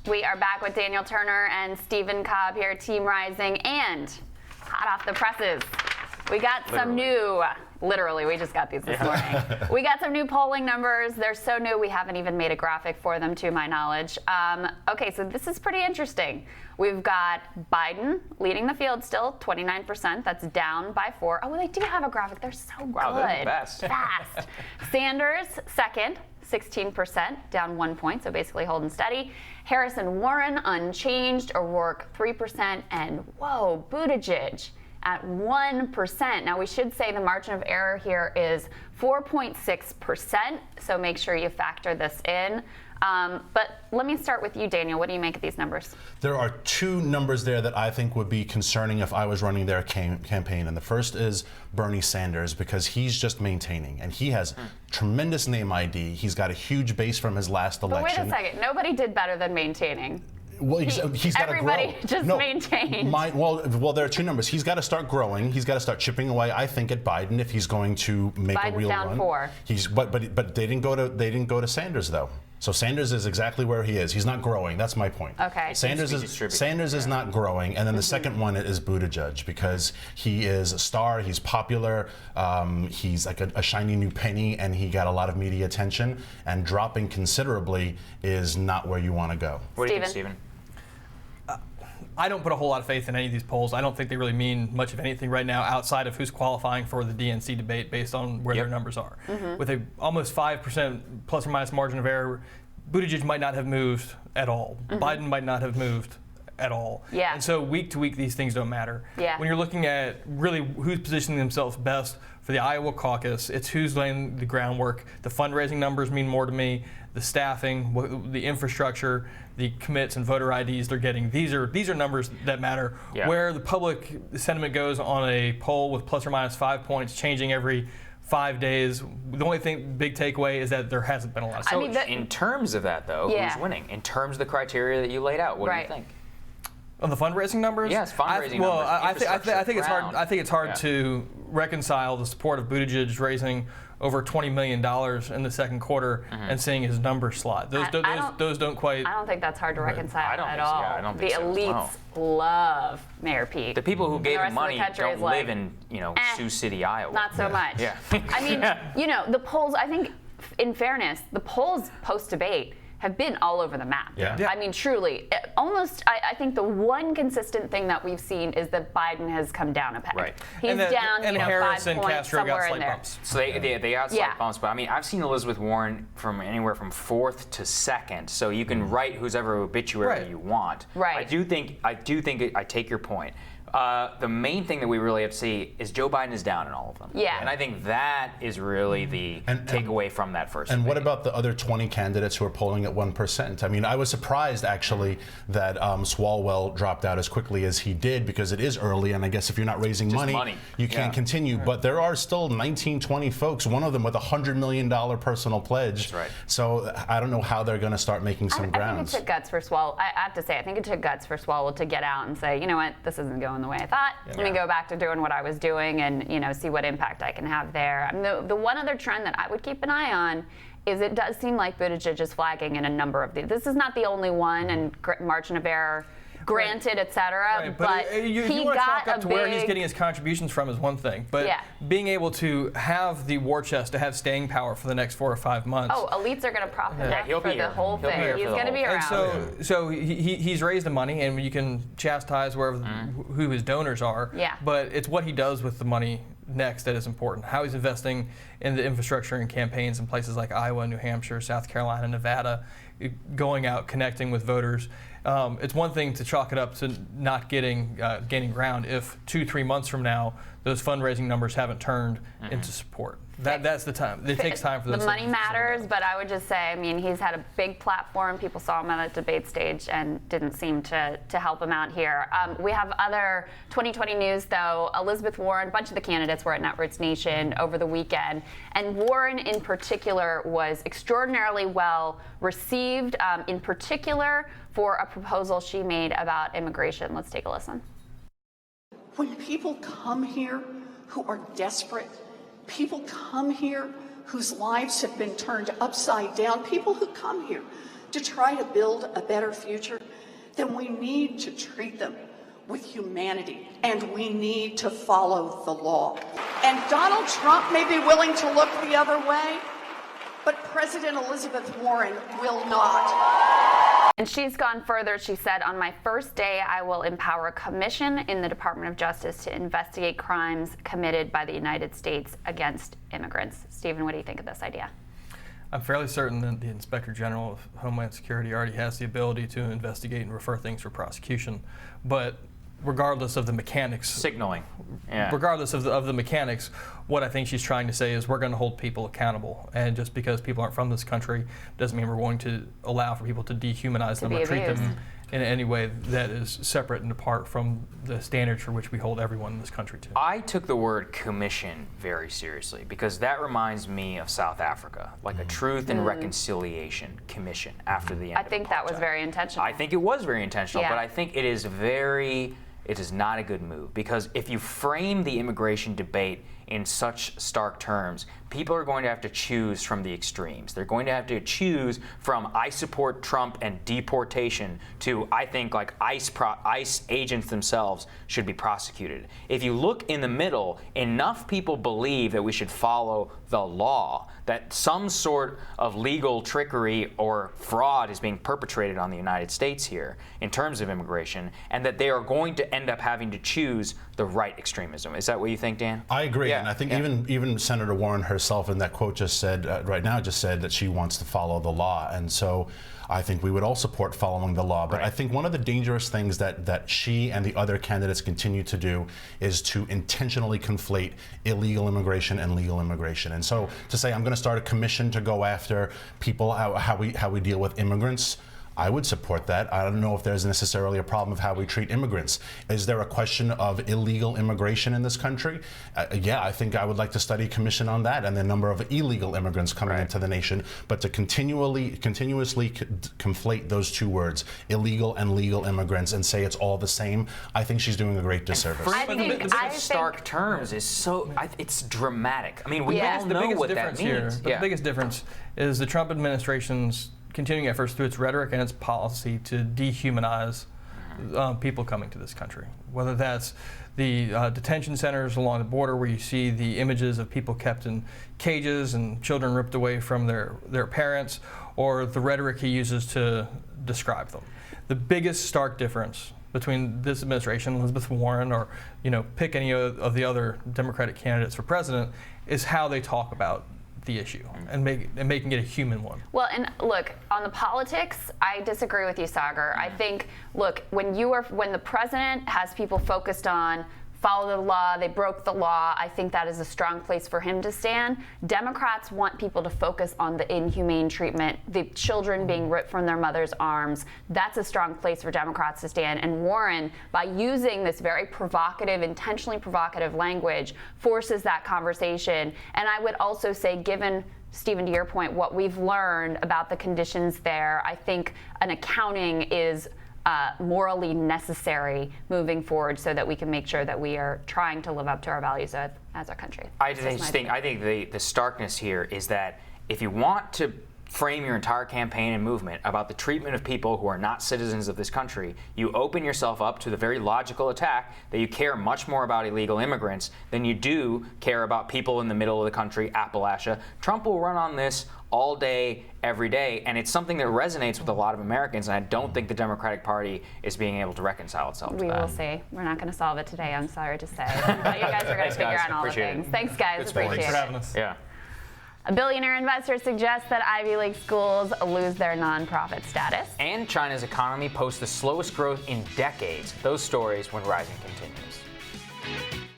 We are back with Daniel Turner and Stephen Cobb here, Team Rising, and hot off the presses, we got some new, literally, we just got these this morning. We got some new polling numbers. They're so new, we haven't even made a graphic for them, to my knowledge. Okay, so this is pretty interesting. We've got Biden leading the field still, 29%. That's down by 4. Oh, well, they do have a graphic. They're so good. Wow, they're the best. Fast. Sanders, second, 16%, down 1 point, so basically holding steady. Harris and Warren, unchanged. O'Rourke, 3%. And, whoa, Buttigieg at 1%. Now, we should say the margin of error here is 4.6%, so make sure you factor this in. But let me start with you, Daniel. What do you make of these numbers? There are two numbers there that I think would be concerning if I was running their campaign. And the first is Bernie Sanders, because he's just maintaining. And he has tremendous name ID. He's got a huge base from his last election. But wait a second. Nobody did better than maintaining. Well, he's got to grow. Everybody just maintained. Well, there are two numbers. He's got to start growing. He's got to start chipping away, I think, at Biden if he's going to make Biden's a real down run. 4. But they didn't go to Sanders though. So Sanders is exactly where he is. He's not growing. That's my point. Okay. Sanders is not growing. And then the second one is Buttigieg, because he is a star. He's popular. He's like a shiny new penny, and he got a lot of media attention. And dropping considerably is not where you want to go. What do you think, Stephen? I don't put a whole lot of faith in any of these polls. I don't think they really mean much of anything right now outside of who's qualifying for the DNC debate based on where their numbers are. With a almost 5% plus or minus margin of error, Buttigieg might not have moved at all. Biden might not have moved at all. Yeah. And so week to week, these things don't matter. Yeah. When you're looking at really who's positioning themselves best for the Iowa caucus, it's who's laying the groundwork. The fundraising numbers mean more to me. The staffing, the infrastructure, the commits and voter IDs they're getting. These are numbers that matter. Yeah. Where the public sentiment goes on a poll with plus or minus 5 points, changing every 5 days. The only big takeaway is that there hasn't been a lot. So in terms of that, though, who's winning? In terms of the criteria that you laid out, what do you think? On the fundraising numbers? Yes, fundraising numbers. I think it's hard. I think it's hard to reconcile the support of Buttigieg raising over $20 million in the second quarter and seeing his numbers slide. Those don't quite. I don't think that's hard to reconcile at all. all. I don't think the elites love Mayor Pete. The people who gave him money don't live like, in Sioux City, Iowa. Not so much. Yeah. I mean, the polls. I think, in fairness, the polls post-debate have been all over the map. Yeah. I mean, truly, I think the one consistent thing that we've seen is that Biden has come down a peg. Right. He's down, and Harris 5 and points Castro somewhere got in slight there. bumps. So they got slight bumps, but I mean, I've seen Elizabeth Warren from anywhere from 4th to 2nd, so you can write whosever obituary you want. Right. I do think I take your point. The main thing that we really have to see is Joe Biden is down in all of them. Yeah. And I think that is really the takeaway from that first And debate. what about the other 20 candidates who are polling at 1%? I mean, I was surprised, actually, that Swalwell dropped out as quickly as he did, because it is early, and I guess if you're not raising money, you can't continue. But there are still 19, 20 folks, one of them with a $100 million personal pledge. That's right. So I don't know how they're going to start making some grounds. I think it took guts for Swalwell. I have to say, I think it took guts for Swalwell to get out and say, you know what, this isn't going the way I thought. Let me go back to doing what I was doing and see what impact I can have there. I mean, the one other trend that I would keep an eye on is it does seem like Buttigieg is flagging in a number of these. This is not the only one, and margin of error granted, et cetera. Right, but he want to got chalk up to where he's getting his contributions from is one thing, but being able to have the war chest, to have staying power for the next 4 or 5 months. Oh, elites are going to prop him up he'll for be the here. whole He'll be thing. here He's for the going to be whole- around. And so he's raised the money, and you can chastise wherever who his donors are. Yeah. But it's what he does with the money next that is important. How he's investing in the infrastructure and campaigns in places like Iowa, New Hampshire, South Carolina, Nevada, going out, connecting with voters. It's one thing to chalk it up to not gaining ground if 2-3 months from now those fundraising numbers haven't turned into support. That's the time. It takes time for those. The money matters, but I would just say, I mean, he's had a big platform. People saw him on a debate stage and didn't seem to help him out here. We have other 2020 news, though. Elizabeth Warren, a bunch of the candidates were at Netroots Nation over the weekend, and Warren in particular was extraordinarily well received, in particular for a proposal she made about immigration. Let's take a listen. When people come here who are desperate, people come here whose lives have been turned upside down, people who come here to try to build a better future, then we need to treat them with humanity, and we need to follow the law. And Donald Trump may be willing to look the other way, but President Elizabeth Warren will not. And she's gone further. She said, on my first day, I will empower a commission in the Department of Justice to investigate crimes committed by the United States against immigrants. Stephen, what do you think of this idea? I'm fairly certain that the Inspector General of Homeland Security already has the ability to investigate and refer things for prosecution. But regardless of the mechanics, signaling. Yeah. Regardless of the mechanics, what I think she's trying to say is we're going to hold people accountable. And just because people aren't from this country doesn't mean we're going to allow for people to dehumanize them or treat them in any way that is separate and apart from the standards for which we hold everyone in this country to. I took the word commission very seriously because that reminds me of South Africa, like a Truth and Reconciliation Commission after the end I think that was very intentional. I think it was very intentional, but I think it is not a good move because if you frame the immigration debate in such stark terms, people are going to have to choose from the extremes. They're going to have to choose from I support Trump and deportation to I think like ICE agents themselves should be prosecuted. If you look in the middle, enough people believe that we should follow the law, that some sort of legal trickery or fraud is being perpetrated on the United States here in terms of immigration, and that they are going to end up having to choose the right extremism. Is that what you think, Dan? I agree, Yeah. and I think even Senator Warren herself in that quote just said, just said that she wants to follow the law, and so I think we would all support following the law. But I think one of the dangerous things that she and the other candidates continue to do is to intentionally conflate illegal immigration and legal immigration. And so to say I'm going to start a commission to go after people, how we deal with immigrants, I would support that. I don't know if there's necessarily a problem of how we treat immigrants. Is there a question of illegal immigration in this country? Yeah, I think I would like to study a commission on that and the number of illegal immigrants coming into the nation. But to continuously conflate those two words, illegal and legal immigrants, and say it's all the same, I think she's doing a great disservice. Stark terms is so, it's dramatic. I mean, we all know what that means. The biggest difference is the Trump administration's continuing efforts through its rhetoric and its policy to dehumanize people coming to this country. Whether that's the detention centers along the border where you see the images of people kept in cages and children ripped away from their parents, or the rhetoric he uses to describe them. The biggest stark difference between this administration, Elizabeth Warren, or pick any of the other Democratic candidates for president, is how they talk about the issue and making it a human one. Well, and look, on the politics, I disagree with you, Sagar. I think, look, when the president has people focused on follow the law, they broke the law, I think that is a strong place for him to stand. Democrats want people to focus on the inhumane treatment, the children being ripped from their mother's arms. That's a strong place for Democrats to stand. And Warren, by using this very provocative, intentionally provocative language, forces that conversation. And I would also say, given Stephen, to your point, what we've learned about the conditions there, I think an accounting is morally necessary moving forward so that we can make sure that we are trying to live up to our values as a country. I think the starkness here is that if you want to frame your entire campaign and movement about the treatment of people who are not citizens of this country, you open yourself up to the very logical attack that you care much more about illegal immigrants than you do care about people in the middle of the country, Appalachia. Trump will run on this all day, every day, and it's something that resonates with a lot of Americans, and I don't think the Democratic Party is being able to reconcile itself to that. We will see. We're not going to solve it today, I'm sorry to say. But you guys are going to figure out all the things. Thanks, guys. Appreciate it. Thanks for having us. Yeah. A billionaire investor suggests that Ivy League schools lose their nonprofit status. And China's economy posts the slowest growth in decades. Those stories when Rising continues.